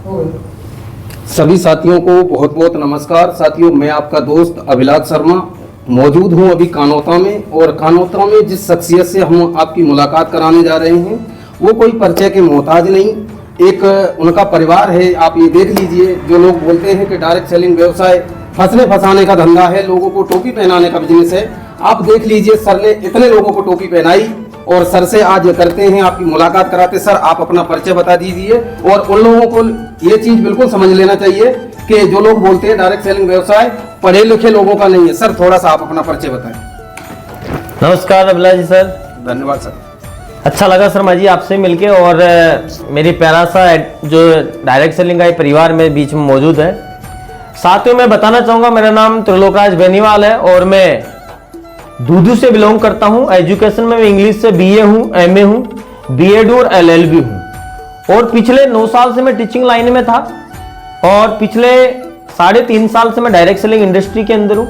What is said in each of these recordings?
सभी साथियों को बहुत बहुत नमस्कार। साथियों, मैं आपका दोस्त अभिलाष शर्मा मौजूद हूं अभी कानोता में। और कानोता में जिस शख्सियत से हम आपकी मुलाकात कराने जा रहे हैं वो कोई परिचय के मोहताज नहीं, एक उनका परिवार है। आप ये देख लीजिए, जो लोग बोलते हैं कि डायरेक्ट सेलिंग व्यवसाय फंसने फंसाने का धंधा है, लोगों को टोपी पहनाने का बिजनेस है। आप देख लीजिए, सर ने इतने लोगों को टोपी पहनाई और सर से आज करते हैं आपकी मुलाकात कराते। सर, आप अपना परिचय बता दीजिए। और उन लोगों को ये चीज बिल्कुल समझ लेना चाहिए कि जो लोग बोलते हैं डायरेक्ट सेलिंग व्यवसाय पढ़े लिखे लोगों का नहीं है। सर, थोड़ा सा आप अपना परिचय बताएं। नमस्कार अभिलाष जी सर। धन्यवाद सर। अच्छा लगा शर्मा जी आपसे मिलके, और मेरी प्यारा सा जो डायरेक्ट सेलिंग का ये परिवार मेरे बीच में मौजूद है। साथियों, मैं बताना चाहूँगा, मेरा नाम त्रिलोकराज बेनीवाल है और मैं दूदू से बिलोंग करता हूँ। एजुकेशन में मैं इंग्लिश से बीए हूँ, एमए हूँ, बीएड और एलएलबी हूँ। और पिछले 9 साल से मैं टीचिंग लाइन में था और पिछले 3.5 साल से मैं डायरेक्ट सेलिंग इंडस्ट्री के अंदर हूँ।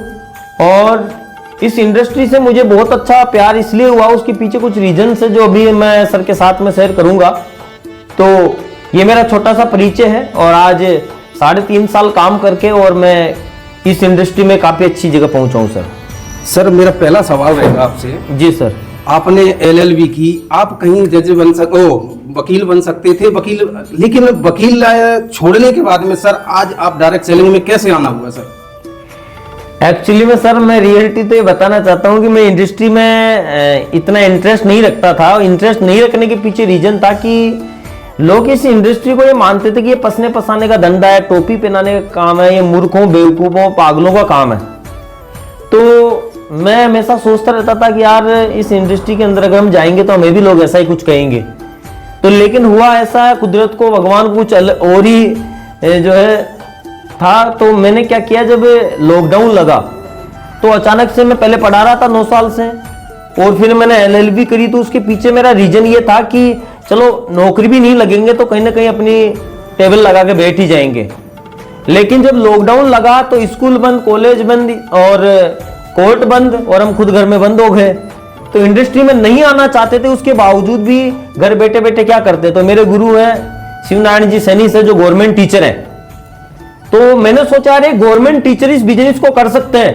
और इस इंडस्ट्री से मुझे बहुत अच्छा प्यार इसलिए हुआ, उसके पीछे कुछ रीजन है जो अभी मैं सर के साथ में शेयर करूंगा। तो ये मेरा छोटा सा परिचय है और आज 3.5 साल काम करके और मैं इस इंडस्ट्री में काफी अच्छी जगह पहुंचा हूं सर। सर, मेरा पहला सवाल रहेगा आपसे। जी सर। आपने एलएलबी की, आप कहीं जज बन वकील बन सकते थे, लेकिन वकील छोड़ने के बाद में सर आज आप डायरेक्ट सेलिंग में कैसे आना हुआ सर? एक्चुअली में सर, मैं रियलिटी तो ये बताना चाहता हूँ कि मैं इंडस्ट्री में इतना इंटरेस्ट नहीं रखता था। इंटरेस्ट नहीं रखने के पीछे रीजन था कि लोग इस इंडस्ट्री को ये मानते थे कि ये पसने पसाने का धंधा है, टोपी पहनाने का काम है, ये मूर्खों, बेवकूफों, पागलों का काम है। तो मैं हमेशा सोचता रहता था कि यार इस इंडस्ट्री के अंदर अगर हम जाएंगे तो हमें भी लोग ऐसा ही कुछ कहेंगे। तो लेकिन हुआ ऐसा, कुदरत को, भगवान को कुछ और ही जो है था। तो मैंने क्या किया, जब लॉकडाउन लगा तो अचानक से मैं पहले पढ़ा रहा था 9 साल से और फिर मैंने एलएलबी करी। तो उसके पीछे मेरा रीजन ये था कि चलो नौकरी भी नहीं लगेंगे तो कहीं ना कहीं अपनी टेबल लगा के बैठ ही जाएंगे। लेकिन जब लॉकडाउन लगा तो स्कूल बंद, कॉलेज बंद और कोर्ट बंद और हम खुद घर में बंद हो गए। तो इंडस्ट्री में नहीं आना चाहते थे, उसके बावजूद भी घर बैठे बैठे क्या करते। तो मेरे गुरु हैं शिवनारायण जी सैनी से, जो गवर्नमेंट टीचर हैं। तो मैंने सोचा अरे गवर्नमेंट टीचर इस बिजनेस को कर सकते हैं,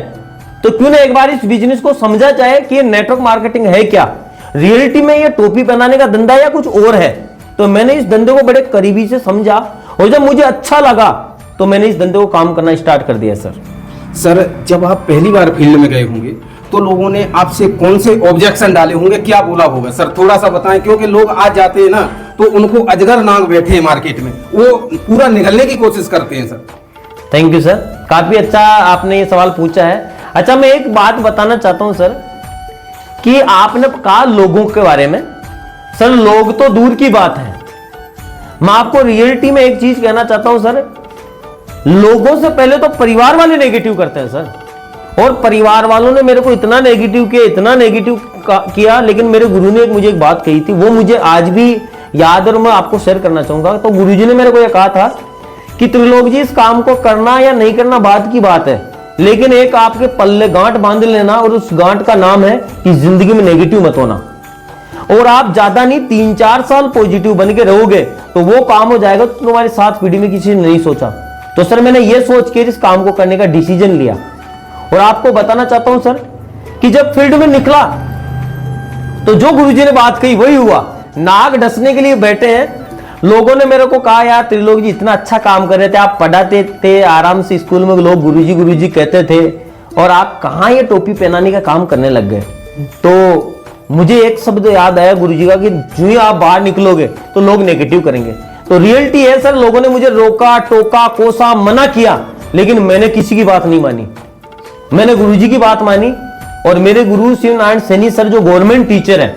तो क्यों ना एक बार इस बिजनेस को समझा जाए कि ये नेटवर्क मार्केटिंग है क्या, रियलिटी में ये टोपी पहनाने का धंधा या कुछ और है। तो मैंने इस धंधे को बड़े करीबी से समझा और जब मुझे अच्छा लगा तो मैंने इस धंधे को काम करना स्टार्ट कर दिया सर। सर, जब आप पहली बार फील्ड में गए होंगे तो लोगों ने आपसे कौन से ऑब्जेक्शन डाले होंगे, क्या बोला होगा सर? थोड़ा सा बताएं, क्योंकि लोग आज जाते हैं ना तो उनको अजगर नाग बैठे हैं मार्केट में, वो पूरा निगलने की कोशिश करते हैं सर। थैंक यू सर, काफी अच्छा आपने ये सवाल पूछा है। अच्छा, मैं एक बात बताना चाहता हूं सर कि आपने कहा लोगों के बारे में। सर, लोग तो दूर की बात है, मैं आपको रियलिटी में एक चीज कहना चाहता हूं सर। लोगों से पहले तो परिवार वाले नेगेटिव करते हैं सर। और परिवार वालों ने मेरे को इतना नेगेटिव किया, इतना नेगेटिव किया, लेकिन मेरे गुरु ने मुझे एक बात कही थी, वो मुझे आज भी याद है और मैं आपको शेयर करना चाहूंगा। तो गुरुजी ने मेरे को यह कहा था कि त्रिलोक जी, इस काम को करना या नहीं करना बात की बात है, लेकिन एक आपके पल्ले गांठ बांध लेना और उस गांठ का नाम है कि जिंदगी में नेगेटिव मत होना। और आप ज्यादा नहीं 3-4 साल पॉजिटिव बन के रहोगे तो वो काम हो जाएगा तो तुम्हारी 7 पीढ़ी में किसी ने नहीं सोचा। तो सर, मैंने ये सोच के इस काम को करने का डिसीजन लिया। और आपको बताना चाहता हूं सर कि जब फील्ड में निकला तो जो गुरुजी ने बात कही वही हुआ। नाग डसने के लिए बैठे हैं। लोगों ने मेरे को कहा, यार त्रिलोक जी इतना अच्छा काम कर रहे थे, आप पढ़ाते थे आराम से, स्कूल में लोग गुरुजी गुरुजी कहते थे, और आप कहाँ ये टोपी पहनाने का काम करने लग गए। तो मुझे एक शब्द याद आया गुरुजी का कि जो ही आप बाहर निकलोगे तो लोग नेगेटिव करेंगे। तो रियलिटी है सर, लोगों ने मुझे रोका, टोका, कोसा, मना किया, लेकिन मैंने किसी की बात नहीं मानी। मैंने गुरुजी की बात मानी। और मेरे गुरु शिवनारायण सैनी सर जो गवर्नमेंट टीचर है,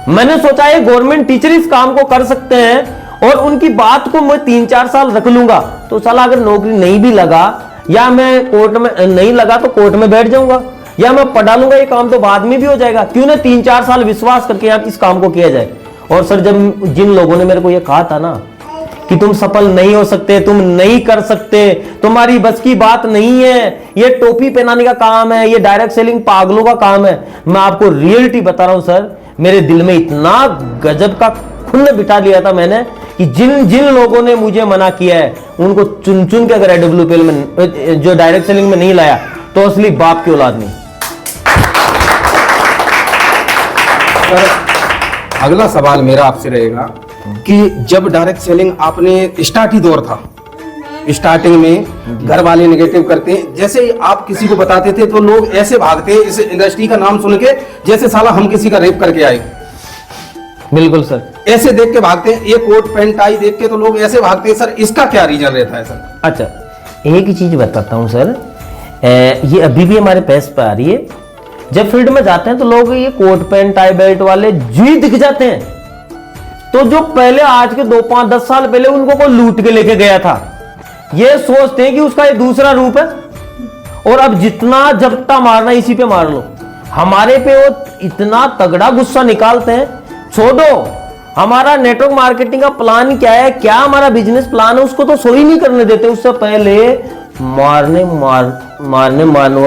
मैंने सोचा ये गवर्नमेंट टीचर इस काम को कर सकते हैं और उनकी बात को मैं 3-4 साल रख लूंगा तो साला अगर नौकरी नहीं भी लगा या मैं कोर्ट में नहीं लगा तो कोर्ट में बैठ जाऊंगा, या मैं पढ़ा लूंगा, ये काम तो बाद में भी हो जाएगा। क्यों ना 3-4 साल विश्वास करके यहाँ इस काम को किया जाए। और सर, जब जिन लोगों ने मेरे को ये कहा था ना कि तुम सफल नहीं हो सकते, तुम नहीं कर सकते, तुम्हारी बस की बात नहीं है, ये टोपी पहनाने का काम है, ये डायरेक्ट सेलिंग पागलों का काम है, मैं आपको रियलिटी बता रहा हूं सर, मेरे दिल में इतना गजब का खून बिठा लिया था मैंने कि जिन जिन लोगों ने मुझे मना किया है उनको चुन चुन के अगर AWPL में जो डायरेक्ट सेलिंग में नहीं लाया तो असली बाप की औलाद नहीं। सर अगला सवाल मेरा आपसे रहेगा कि जब डायरेक्ट सेलिंग आपने स्टार्ट ही दौर था, स्टार्टिंग में घर वाले नेगेटिव करते हैं, जैसे ही आप किसी को बताते थे तो लोग ऐसे भागते हैं इस इंडस्ट्री का नाम सुन के जैसे साला हम किसी का रेप करके आए। बिल्कुल सर, ऐसे देख के भागते हैं, ये कोट पैंट टाई देख के तो लोग ऐसे भागते हैं। सर इसका क्या रीजन रहता है सर? अच्छा, एक ही चीज बताता हूं सर, ये अभी भी हमारे पेस पे आ रही है। जब फील्ड में जाते हैं तो लोग ये कोट पैंट टाई बेल्ट वाले जी दिख जाते हैं, तो जो पहले आज के 2, 5, 10 साल पहले उनको कोई लूट के लेके गया था, ये सोचते हैं कि उसका ये दूसरा रूप है और अब जितना झपटा मारना इसी पे मार लो। हमारे पे वो इतना तगड़ा गुस्सा निकालते हैं, छोड़ो हमारा नेटवर्क मार्केटिंग का प्लान क्या है, क्या हमारा बिजनेस प्लान है, उसको तो सो ही नहीं करने देते। उससे पहले मारने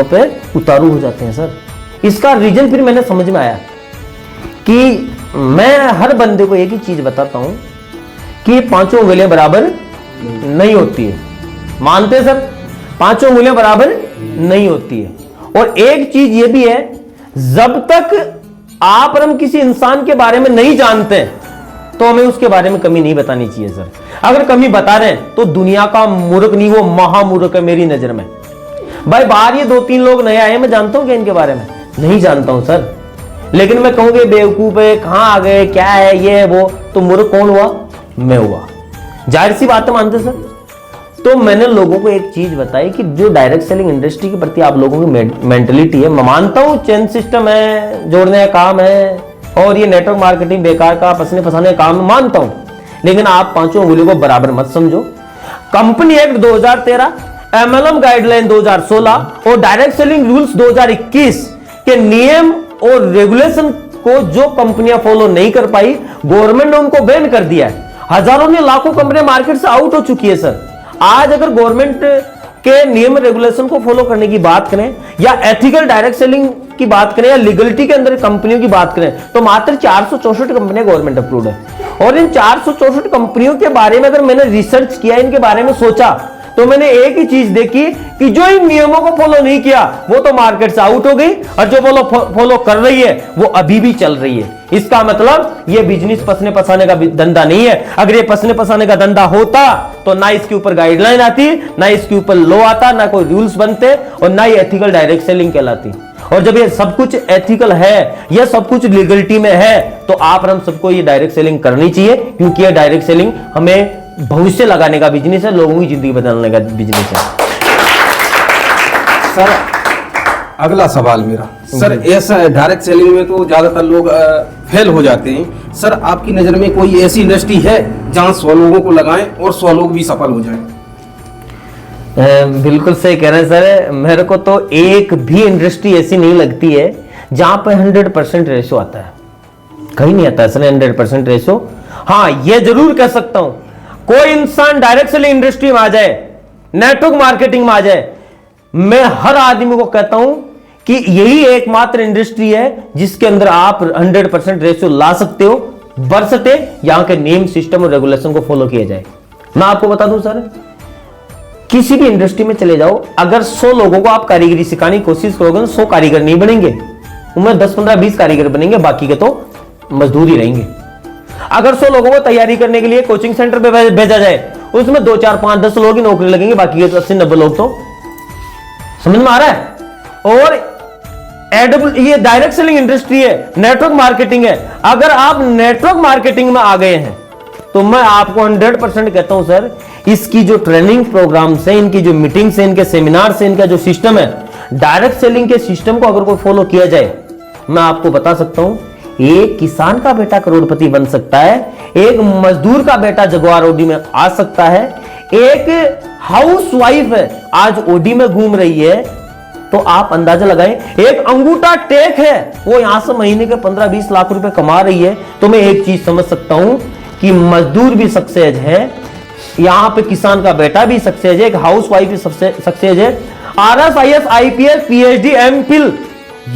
पे उतारू हो जाते हैं सर। इसका रीजन फिर मैंने समझ में आया कि मैं हर बंदे को एक ही चीज बताता हूं कि पांचों उंगलियां बराबर नहीं होती है। मानते हैं सर, पांचों उंगलियां बराबर नहीं होती है। और एक चीज ये भी है, जब तक आप और हम किसी इंसान के बारे में नहीं जानते तो हमें उसके बारे में कमी नहीं बतानी चाहिए सर। अगर कमी बता रहे हैं तो दुनिया का मूर्ख नहीं, वो महामूर्ख है मेरी नजर में। भाई बाहर ये 2-3 लोग नए आए, मैं जानता हूं क्या इनके बारे में? नहीं जानता हूं सर। लेकिन मैं कहूंगी बेवकूफ है, कहां आ गए, क्या है ये है वो, तो मूर्ख कौन हुआ? मैं हुआ। जाहिर सी बात है, मानते सर। तो मैंने लोगों को एक चीज बताई कि जो डायरेक्ट सेलिंग इंडस्ट्री के प्रति आप लोगों की मेंटलिटी है, मैं मानता हूं चेन सिस्टम है, जोड़ने का काम है और ये नेटवर्क मार्केटिंग बेकार का पसने फसाने का काम, मानता हूं। लेकिन आप पांचों उंगलियों को बराबर मत समझो। कंपनी एक्ट 2013, MLM गाइडलाइन 2016 और डायरेक्ट सेलिंग रूल्स 2021 के नियम और रेगुलेशन को जो कंपनियां फॉलो नहीं कर पाई, गवर्नमेंट ने उनको बैन कर दिया है। हजारों ने लाखों कंपनियां मार्केट से आउट हो चुकी है सर। आज अगर गवर्नमेंट के नियम रेगुलेशन को फॉलो करने की बात करें या एथिकल डायरेक्ट सेलिंग की बात करें या लीगलिटी के अंदर कंपनियों की बात करें तो मात्र 464 कंपनियां गवर्नमेंट अप्रूव्ड है। और इन 464 कंपनियों के बारे में अगर मैंने रिसर्च किया, इनके बारे में सोचा, तो मैंने एक ही चीज देखी कि जो इन नियमों को फॉलो नहीं किया वो तो मार्केट से आउट हो गई और जो फॉलो कर रही है वो अभी भी चल रही है। इसका मतलब ये बिजनेस पसने पसाने का धंधा नहीं है। अगर ये पसने पसाने का धंधा होता तो ना इसके ऊपर गाइडलाइन आती, ना इसके ऊपर लॉ आता, ना कोई रूल्स बनते और ना ये एथिकल डायरेक्ट सेलिंग कहलाती। और जब ये सब कुछ एथिकल है, ये सब कुछ लीगलिटी में है, तो आप हम सबको ये डायरेक्ट सेलिंग करनी चाहिए, क्योंकि ये डायरेक्ट सेलिंग हमें भविष्य लगाने का बिजनेस है, लोगों की जिंदगी बदलने का बिजनेस है। सर अगला सवाल मेरा, सर ऐसा डायरेक्ट सेलिंग में तो ज्यादातर लोग फेल हो जाते हैं। सर आपकी नजर में कोई ऐसी इंडस्ट्री है जहां 100 लोगों को लगाएं और 100 लोग भी सफल हो जाएं? बिल्कुल सही कह रहे हैं सर। मेरे को तो एक भी इंडस्ट्री ऐसी नहीं लगती है जहां पे 100% रेशो आता है। कहीं नहीं आता है सर 100% रेशो। हाँ, ये जरूर कह सकता हूं, कोई इंसान डायरेक्ट सेलिंग इंडस्ट्री में आ जाए, नेटवर्क मार्केटिंग में आ जाए, मैं हर आदमी को कहता हूं कि यही एकमात्र इंडस्ट्री है जिसके अंदर आप 100% रेशियो ला सकते हो, बरसते यहां के नियम, सिस्टम और रेगुलेशन को फॉलो किया जाए। मैं आपको बता दूं सर, किसी भी इंडस्ट्री में चले जाओ, अगर 100 लोगों को आप कारीगरी सिखाने की कोशिश करोगे तो 100 कारीगर नहीं बनेंगे, उनमें 10, 15, 20 कारीगर बनेंगे, बाकी के तो मजदूर ही रहेंगे। अगर 100 लोगों को तैयारी करने के लिए कोचिंग सेंटर पे भेजा जाए, उसमें 2, 4, 5, 10 लोग ही नौकरी लगेंगे, बाकी के 80, 90 लोग तो, समझ में आ रहा है? और ये डायरेक्ट सेलिंग इंडस्ट्री है, नेटवर्क मार्केटिंग है। अगर आप नेटवर्क मार्केटिंग में आ गए हैं तो मैं आपको 100% कहता हूं सर, इसकी जो ट्रेनिंग प्रोग्राम है, इनकी जो मीटिंग्स है, इनके सेमिनार से, इनका जो सिस्टम है, डायरेक्ट सेलिंग के सिस्टम को अगर कोई फॉलो किया जाए, मैं आपको बता सकता हूं, एक किसान का बेटा करोड़पति बन सकता है, एक मजदूर का बेटा जगुआर ओडी में आ सकता है, एक हाउस वाइफ है आज ओडी में घूम रही है, तो आप अंदाजा लगाएं, एक अंगूठा टेक है वो यहां से महीने के 15-20 लाख रुपए कमा रही है, तो मैं एक चीज समझ सकता हूं कि मजदूर भी सक्सेस है, यहां पे किसान का बेटा भी सक्सेस है, एक हाउस वाइफ भी सक्सेस है, RS, IS, IPS, PhD, MPhil,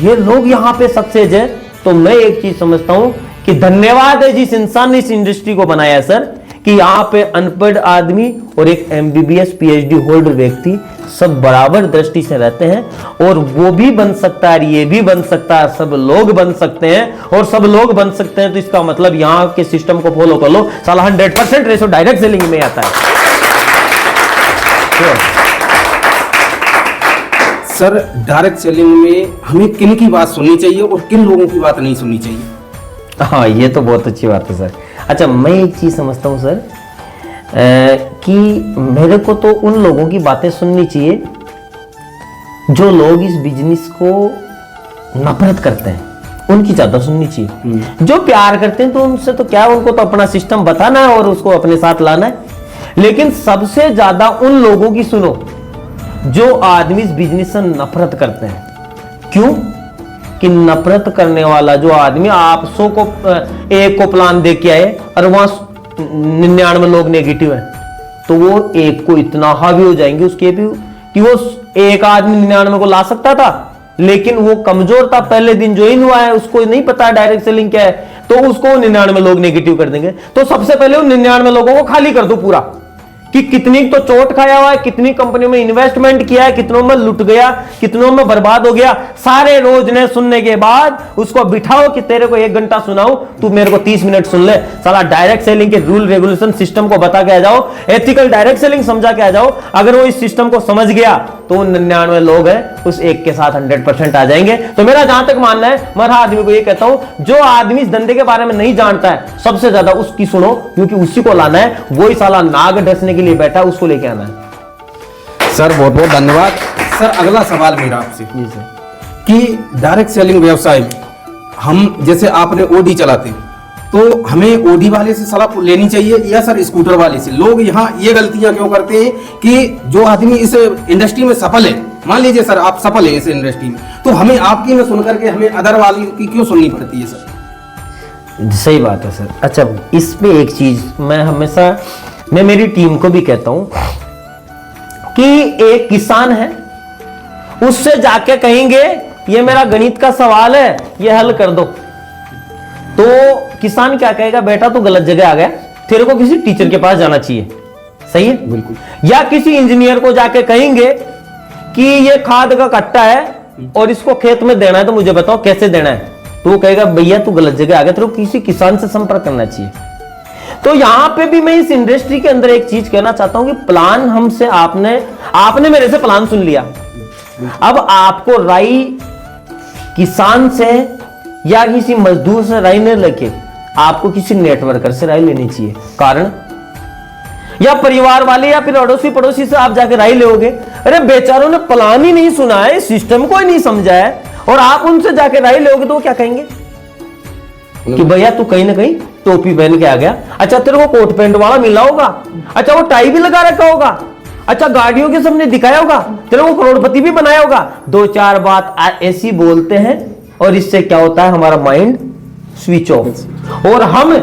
ये लोग यहां पे सक्सेस है। तो मैं एक चीज समझता हूं कि धन्यवाद है जिस इंसान ने इस इंडस्ट्री को बनाया सर, कि यहाँ पे अनपढ़ आदमी और एक MBBS PhD होल्डर व्यक्ति सब बराबर दृष्टि से रहते हैं, और वो भी बन सकता है, ये भी बन सकता है, सब लोग बन सकते हैं, और सब लोग बन सकते हैं। तो इसका मतलब यहाँ के सिस्टम को फॉलो कर लो, साला 100% रेशो डायरेक्ट सेलिंग में आता है। सर डायरेक्ट सेलिंग में हमें किन की बात सुननी चाहिए और किन लोगों की बात नहीं सुननी चाहिए? हाँ, ये तो बहुत अच्छी बात है सर। अच्छा, मैं एक चीज समझता हूँ सर, कि मेरे को तो उन लोगों की बातें सुननी चाहिए जो लोग इस बिजनेस को नफरत करते हैं, उनकी ज्यादा सुननी चाहिए। जो प्यार करते हैं तो उनसे तो क्या, उनको तो अपना सिस्टम बताना है और उसको अपने साथ लाना है। लेकिन सबसे ज्यादा उन लोगों की सुनो जो आदमी इस बिजनेस से नफरत करते हैं। क्यों? कि नफरत करने वाला जो आदमी, आप 100 को एक को प्लान दे के आए और वहां 99 लोग नेगेटिव है, तो वो एक को इतना हावी हो जाएंगे उसके भी कि वो एक आदमी 99 को ला सकता था, लेकिन वो कमजोर था, पहले दिन ज्वाइन हुआ है, उसको नहीं पता डायरेक्ट सेलिंग क्या है, तो उसको 99 लोग नेगेटिव कर देंगे। तो सबसे पहले उन 99 लोगों को खाली कर दो पूरा, कि कितनी तो चोट खाया हुआ है, कितनी कंपनियों में इन्वेस्टमेंट किया है, कितनों में लुट गया, कितनों में बर्बाद हो गया। सारे रोज ने सुनने के बाद उसको बिठाओ कि तेरे को 1 घंटा सुनाऊं, तू मेरे को 30 मिनट सुन ले। साला डायरेक्ट सेलिंग के रूल रेगुलेशन सिस्टम को बता के आ जाओ, एथिकल डायरेक्ट सेलिंग समझा के आ जाओ। अगर वो इस सिस्टम को समझ गया तो 99 लोग हैं उस एक के साथ 100% आ जाएंगे। तो मेरा जहां तक मानना है, मैं हर आदमी को ये कहता हूं, जो आदमी इस धंधे के बारे में नहीं जानता है सबसे ज्यादा उसकी सुनो, क्योंकि उसी को लाना है। वही साला नाग ढसने के लिए बैठा, उसको लेके आना है। सर बहुत बहुत धन्यवाद। सर अगला सवाल मेरा आपसे जी सर, कि डायरेक्ट सेलिंग व्यवसाय में हम, जैसे आपने ओडी चलाते, तो हमें ओडी वाले से सलाह लेनी चाहिए या सर स्कूटर वाले से? लोग यहाँ ये गलतियां क्यों करते हैं कि जो आदमी इस इंडस्ट्री में सफल है, मान लीजिए सर आप सफल है इस इंडस्ट्री में, तो हमें आपकी में सुन करके हमें अदर वाली की क्यों सुननी पड़ती है सर? सही बात है सर। अच्छा, इसमें एक चीज मैं मेरी टीम को भी कहता हूं कि एक किसान है, उससे जाके कहेंगे ये मेरा गणित का सवाल है, ये हल कर दो, तो किसान क्या कहेगा, बेटा तू गलत जगह आ गया, तेरे को किसी टीचर के पास जाना चाहिए। सही है? बिल्कुल। या किसी इंजीनियर को जाके कहेंगे कि ये खाद का कट्टा है और इसको खेत में देना है, तो मुझे बताओ कैसे देना है, तो वो कहेगा भैया तू गलत जगह आ गया, तेरे को किसी किसान से संपर्क करना चाहिए। तो यहां पे भी मैं इस इंडस्ट्री के अंदर एक चीज कहना चाहता हूं कि प्लान हमसे, आपने मेरे से प्लान सुन लिया, अब आपको राई किसान से या किसी मजदूर से राय नहीं लेके आपको किसी नेटवर्कर से राय लेनी चाहिए। कारण, या परिवार वाले या फिर अड़ोसी पड़ोसी से आप जाके राय लोगे, अरे बेचारों ने प्लान ही नहीं सुना है, सिस्टम को ही नहीं समझा है, और आप उनसे जाके राय लोगे तो वो क्या कहेंगे कि भैया तू कहीं ना कहीं टोपी पहन के आ गया, अच्छा तेरे को कोट पैंट वाला मिला होगा, अच्छा वो टाई भी लगा रखा होगा, अच्छा गाड़ियों के सामने दिखाया होगा, तेरे को करोड़पति भी बनाया होगा। 2-4 बात ऐसी बोलते हैं और इससे क्या होता है, हमारा माइंड स्विच ऑफ। और हम,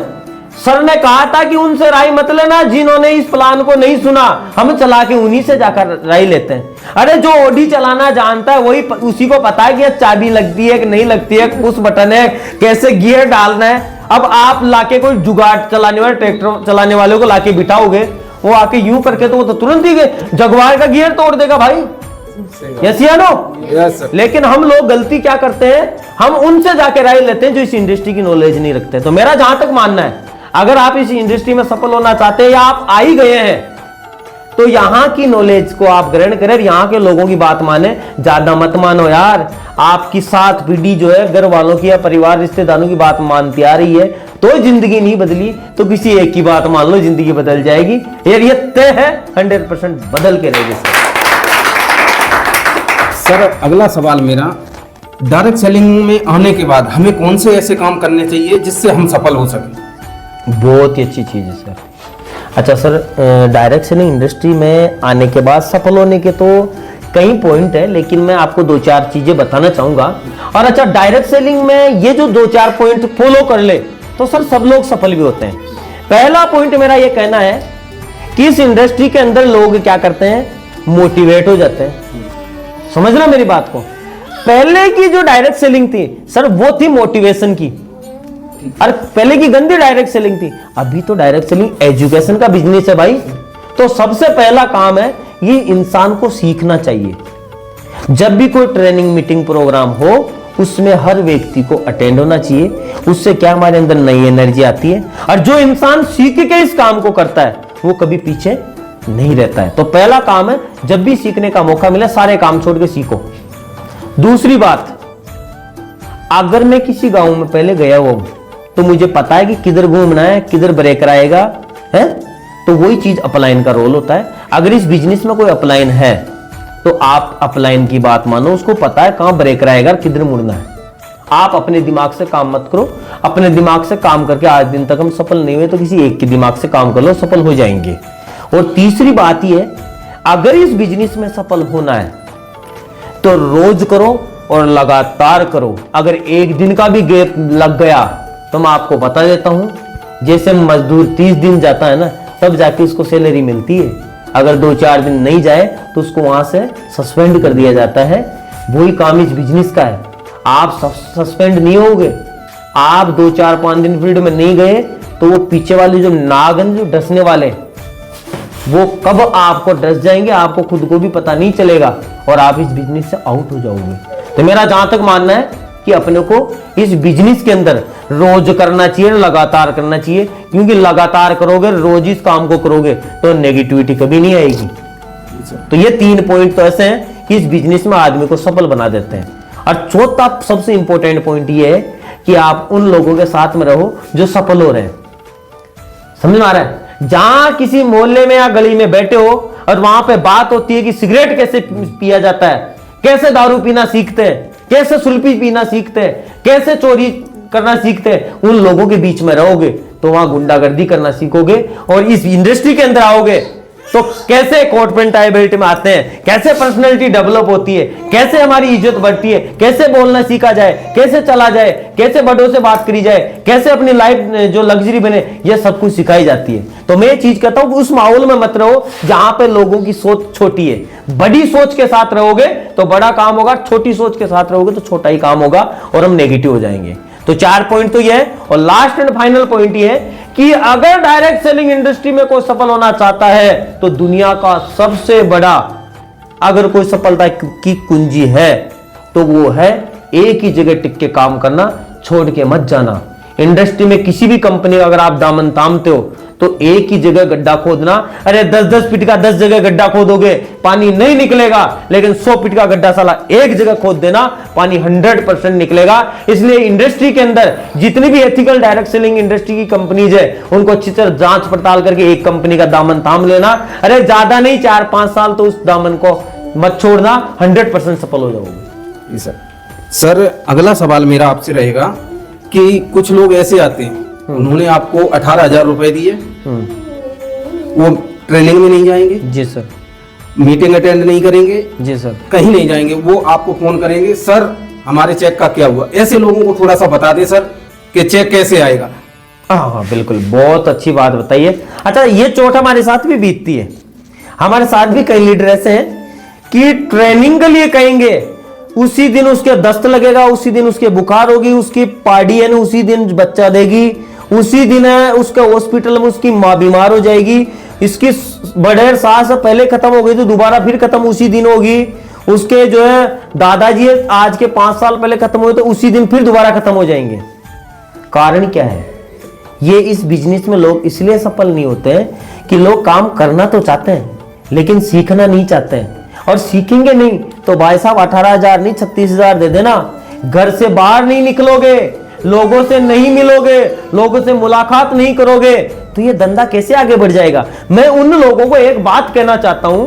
सर ने कहा था कि उनसे राय मत लेना जिन्होंने इस प्लान को नहीं सुना, हम चला के उन्हीं से जाकर राय लेते हैं। अरे जो ओडी चलाना जानता है वही, उसी को पता है कि चाबी लगती है कि नहीं लगती है, पुश बटन है, कैसे गियर डालना है। अब आप लाके कोई जुगाड़ चलाने वाले, ट्रैक्टर चलाने वाले को लाके बिठाओगे, वो आके यूं करके तो वो तो तुरंत ही जगवार का गियर तोड़ देगा भाई। यस या नो? लेकिन हम लोग गलती क्या करते हैं, हम उनसे जाके राय लेते हैं जो इस इंडस्ट्री की नॉलेज नहीं रखते। तो मेरा जहां तक मानना है, अगर आप इस इंडस्ट्री में सफल होना चाहते हैं या आप आ ही गए हैं, तो यहां की नॉलेज को आप ग्रहण करें, यहां के लोगों की बात माने, ज्यादा मत मानो यार। आपकी 7 पीढ़ी जो है घर वालों की या परिवार रिश्तेदारों की बात मानती आ रही है, तो जिंदगी नहीं बदली तो किसी एक की बात मान लो, जिंदगी बदल जाएगी। ये तय है, 100% बदल के रहेगी। सर अगला सवाल मेरा, डायरेक्ट सेलिंग में आने के बाद हमें कौन से ऐसे काम करने चाहिए जिससे हम सफल हो सकें? बहुत ही अच्छी चीज है सर। अच्छा सर, डायरेक्ट सेलिंग इंडस्ट्री में आने के बाद सफल होने के तो कई पॉइंट है, लेकिन मैं आपको 2-4 चीजें बताना चाहूंगा। और अच्छा, डायरेक्ट सेलिंग में ये जो 2-4 पॉइंट फॉलो कर ले तो सर सब लोग सफल भी होते हैं। पहला पॉइंट मेरा ये कहना है कि इस इंडस्ट्री के अंदर लोग क्या करते हैं, मोटिवेट हो जाते हैं। समझना मेरी बात को, पहले की जो डायरेक्ट सेलिंग थी सर वो थी मोटिवेशन की, अरे पहले की गंदी डायरेक्ट सेलिंग थी, अभी तो डायरेक्ट सेलिंग एजुकेशन का बिजनेस है भाई। तो सबसे पहला काम है ये इंसान को सीखना चाहिए। जब भी कोई ट्रेनिंग मीटिंग प्रोग्राम हो उसमें हर व्यक्ति को अटेंड होना चाहिए। उससे क्या हमारे अंदर नई एनर्जी आती है, और जो इंसान सीख के इस काम को करता है वो कभी पीछे नहीं रहता है। तो पहला काम है जब भी सीखने का मौका मिले सारे काम छोड़ के सीखो। दूसरी बात, अगर मैं किसी गांव में पहले गया हुआ हूं तो मुझे पता है कि किधर घूमना है, किधर ब्रेकर आएगा, है तो वही चीज अपलाइन का रोल होता है। अगर इस बिजनेस में कोई अपलाइन है तो आप अपलाइन की बात मानो, उसको पता है कहां ब्रेकर आएगा, किधर मुड़ना है। आप अपने दिमाग से काम मत करो, अपने दिमाग से काम करके आज दिन तक हम सफल नहीं हुए तो किसी एक के दिमाग से काम कर लो, सफल हो जाएंगे। और तीसरी बात यह है, अगर इस बिजनेस में सफल होना है तो रोज करो और लगातार करो। अगर एक दिन का भी गैप लग गया तो मैं आपको बता देता हूं, जैसे मजदूर 30 दिन जाता है ना तब जाके उसको सैलरी मिलती है। अगर 2-4 दिन नहीं जाए तो उसको वहां से सस्पेंड कर दिया जाता है। वही काम इस बिजनेस का है। आप सस्पेंड नहीं होगे, आप 2-4-5 दिन फील्ड में नहीं गए तो वो पीछे वाले जो नागन जो डसने वाले वो कब आपको डस जाएंगे आपको खुद को भी पता नहीं चलेगा और आप इस बिजनेस से आउट हो जाओगे। तो मेरा जहां तक मानना है कि अपने को इस बिजनेस के अंदर रोज करना चाहिए, लगातार करना चाहिए, क्योंकि लगातार करोगे, रोज इस काम को करोगे तो नेगेटिविटी कभी नहीं आएगी। तो ये 3 पॉइंट तो ऐसे हैं कि इस बिजनेस में आदमी को सफल बना देते हैं। और चौथा सबसे इंपॉर्टेंट पॉइंट ये है कि आप उन लोगों के साथ में रहो जो सफल हो रहे हैं। समझ में आ रहा है? जहां किसी मोहल्ले में या गली में बैठे हो और वहां पे बात होती है कि सिगरेट कैसे पिया जाता है, कैसे दारू पीना सीखते हैं, कैसे सुल्फी पीना सीखते हैं, कैसे चोरी करना सीखते हैं, उन लोगों के बीच में रहोगे तो वहां गुंडागर्दी करना सीखोगे। और इस इंडस्ट्री के अंदर आओगे तो कैसे कोट पेंट टाई बेल्ट में आते हैं, कैसे पर्सनैलिटी डेवलप होती है, कैसे हमारी इज्जत बढ़ती है, कैसे बोलना सीखा जाए, कैसे चला जाए, कैसे बड़ों से बात करी जाए, कैसे अपनी लाइफ जो लग्जरी बने, ये सब कुछ सिखाई जाती है। तो मैं ये चीज कहता हूं कि उस माहौल में मत रहो जहां पे लोगों की सोच छोटी है। बड़ी सोच के साथ रहोगे तो बड़ा काम होगा, छोटी सोच के साथ रहोगे तो छोटा ही काम होगा और हम नेगेटिव हो जाएंगे। तो 4 पॉइंट तो ये है। और लास्ट एंड फाइनल पॉइंट ये है कि अगर डायरेक्ट सेलिंग इंडस्ट्री में कोई सफल होना चाहता है तो दुनिया का सबसे बड़ा अगर कोई सफलता की कुंजी है तो वो है एक ही जगह टिक के काम करना, छोड़ के मत जाना। इंडस्ट्री में किसी भी कंपनी का अगर आप दामन थामते हो तो एक ही जगह गड्ढा खोदना। अरे 10-10 फीट का 10 जगह गड्ढा खोदोगे पानी नहीं निकलेगा, लेकिन 100 फीट का गड्ढा साला एक जगह खोद देना, पानी 100% निकलेगा। इसलिए इंडस्ट्री के अंदर जितनी भी एथिकल डायरेक्ट सेलिंग इंडस्ट्री की कंपनीज है उनको अच्छी तरह जांच पड़ताल करके एक कंपनी का दामन थाम लेना। अरे ज्यादा नहीं 4-5 साल तो उस दामन को मत छोड़ना, 100% सफल हो जाओगे। सर अगला सवाल मेरा आपसे रहेगा कि कुछ लोग ऐसे आते हैं, उन्होंने आपको 18,000 रुपए दिए, वो ट्रेनिंग में नहीं जाएंगे जी सर, मीटिंग अटेंड नहीं करेंगे जी सर, कहीं नहीं जाएंगे, वो आपको फोन करेंगे सर हमारे चेक का क्या हुआ। ऐसे लोगों को थोड़ा सा बता दें सर कि चेक कैसे आएगा। हाँ बिल्कुल, बहुत अच्छी बात बताइए। अच्छा, ये चोट हमारे साथ भी बीतती है। हमारे साथ भी कई लीडर ऐसे हैं कि ट्रेनिंग के लिए कहेंगे, उसी दिन उसके दस्त लगेगा, उसी दिन उसके बुखार होगी, उसकी पार्टी है ना उसी दिन बच्चा देगी, उसी दिन है उसका हॉस्पिटल में उसकी माँ बीमार हो जाएगी, इसकी बड़े सांस पहले खत्म हो गई तो दोबारा फिर खत्म उसी दिन होगी, उसके जो है दादाजी आज के 5 साल पहले खत्म हुए तो उसी दिन फिर दोबारा खत्म हो जाएंगे। कारण क्या है? ये इस बिजनेस में लोग इसलिए सफल नहीं होते हैं कि लोग काम करना तो चाहते हैं लेकिन सीखना नहीं चाहते हैं। और सीखेंगे नहीं तो भाई साहब 18,000 नहीं 36,000 दे देना, घर से बाहर नहीं निकलोगे, लोगों से नहीं मिलोगे, लोगों से मुलाकात नहीं करोगे तो ये धंधा कैसे आगे बढ़ जाएगा। मैं उन लोगों को एक बात कहना चाहता हूं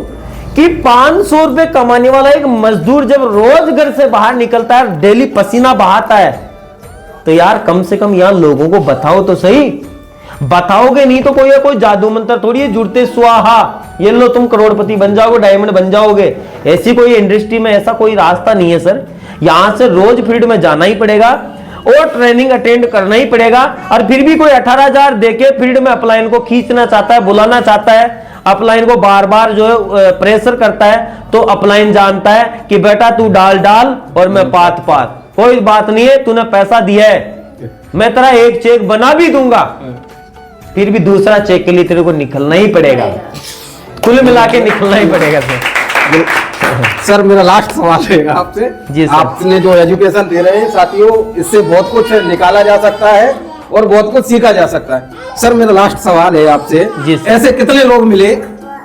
कि 500 रुपए कमाने वाला एक मजदूर जब रोज घर से बाहर निकलता है, डेली पसीना बहाता है, तो यार कम से कम यहां लोगों को बताओ तो सही। बताओगे नहीं तो कोई जादू मंत्र थोड़ी है, जुड़ते स्वाहा ये लो तुम करोड़पति बन जाओगे, डायमंड बन जाओगे। ऐसी कोई इंडस्ट्री में ऐसा कोई रास्ता नहीं है सर। यहां से रोज फील्ड में जाना ही पड़ेगा और ट्रेनिंग अटेंड करना ही पड़ेगा। और फिर भी कोई 18,000 देके फील्ड में अपलाइन को खींचना चाहता है, बुलाना चाहता है, अपलाइन को बार बार जो है प्रेशर करता है, तो अपलाइन जानता है कि बेटा तू डाल डाल और मैं पात पात, कोई बात नहीं है, तूने पैसा दिया है, मैं तेरा एक चेक बना भी दूंगा, फिर भी दूसरा चेक के लिए तेरे को निकलना ही पड़ेगा, कुल मिला के निकलना ही पड़ेगा सर। सर मेरा लास्ट सवाल रहेगा आपसे। जी सर। आपने जो एजुकेशन दे रहे हैं साथियों, इससे बहुत कुछ निकाला जा सकता है और बहुत कुछ सीखा जा सकता है। सर मेरा लास्ट सवाल है आपसे, जी सर। ऐसे कितने लोग मिले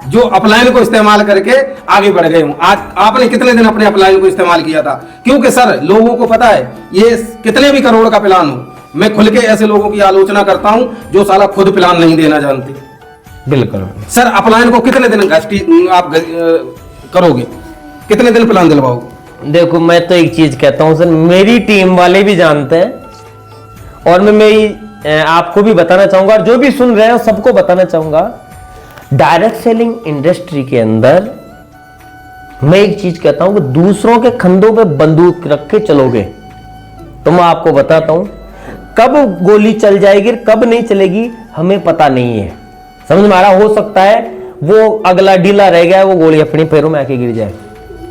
जो अपलाइन को इस्तेमाल करके आगे बढ़ गए हों? आज आपने कितने दिन अपने अपलाइन को इस्तेमाल किया था? क्योंकि सर लोगों को पता है, ये कितने भी करोड़ का प्लान हो, मैं खुल के ऐसे लोगों की आलोचना करता हूं जो साला खुद प्लान नहीं देना जानते। बिल्कुल सर अपलाइन को कितने दिन आप करोगे, कितने दिन प्लान दिलवाओगे? देखो, मैं तो एक चीज कहता हूं सर, मेरी टीम वाले भी जानते हैं और मैं मेरी आपको भी बताना चाहूंगा और जो भी सुन रहे हैं सबको बताना चाहूंगा, डायरेक्ट सेलिंग इंडस्ट्री के अंदर मैं एक चीज कहता हूं कि दूसरों के कंधों पे बंदूक रख के चलोगे तो मैं आपको बताता हूं कब गोली चल जाएगी कब नहीं चलेगी हमें पता नहीं है। समझ में आ रहा? हो सकता है वो अगला ढीला रह गया, वो गोली अपने पैरों में आके गिर जाए।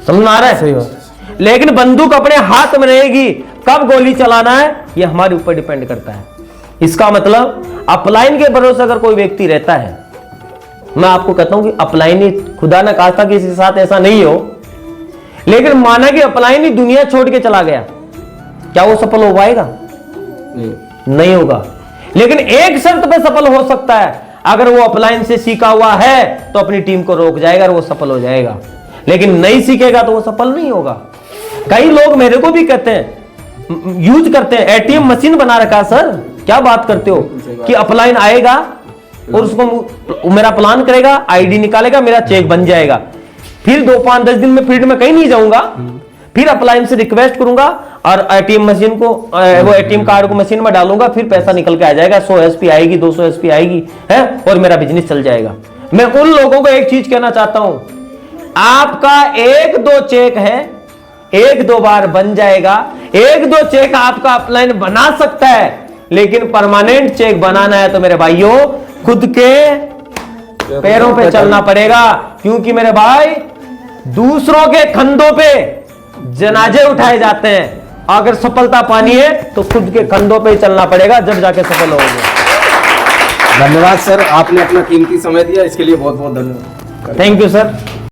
समझ में आ रहा है? सही बात। लेकिन बंदूक अपने हाथ में रहेगी, कब गोली चलाना है ये हमारे ऊपर डिपेंड करता है। इसका मतलब अपलाइन के भरोसे अगर कोई व्यक्ति रहता है, मैं आपको कहता हूं कि अपलाइन ही, खुदा ना खास्ता किसी के साथ ऐसा नहीं हो, लेकिन माना कि अपलाइन ही दुनिया छोड़ के चला गया, क्या वो सफल हो पाएगा? नहीं होगा। लेकिन एक शर्त पे सफल हो सकता है, अगर वो अपलाइन से सीखा हुआ है तो अपनी टीम को रोक जाएगा और वो सफल हो जाएगा, लेकिन नहीं सीखेगा तो वो सफल नहीं होगा। कई लोग मेरे को भी कहते हैं, यूज करते हैं, एटीएम मशीन बना रखा सर, क्या बात करते हो कि अपलाइन आएगा और उसको मेरा प्लान करेगा, आईडी निकालेगा, मेरा चेक बन जाएगा, फिर 2-5-10 दिन में फील्ड में कहीं नहीं जाऊंगा, फिर अपलाइन से रिक्वेस्ट करूंगा और एटीएम मशीन को वो एटीएम कार्ड को मशीन में डालूंगा, फिर पैसा निकल के आ जाएगा, 100 एसपी आएगी, 200 एसपी आएगी है और मेरा बिजनेस चल जाएगा। मैं उन लोगों को एक चीज कहना चाहता हूं, आपका 1-2 चेक है, 1-2 बार बन जाएगा, 1-2 चेक आपका अपलाइन बना सकता है, लेकिन परमानेंट चेक बनाना है तो मेरे भाइयों खुद के पैरों पे चलना पड़ेगा। क्योंकि मेरे भाई दूसरों के कंधों पे जनाजे उठाए जाते हैं, अगर सफलता पानी है तो खुद के कंधों पे ही चलना पड़ेगा, जब जाके सफल होंगे। धन्यवाद सर, आपने अपना कीमती समय दिया, इसके लिए बहुत बहुत धन्यवाद। Thank you sir.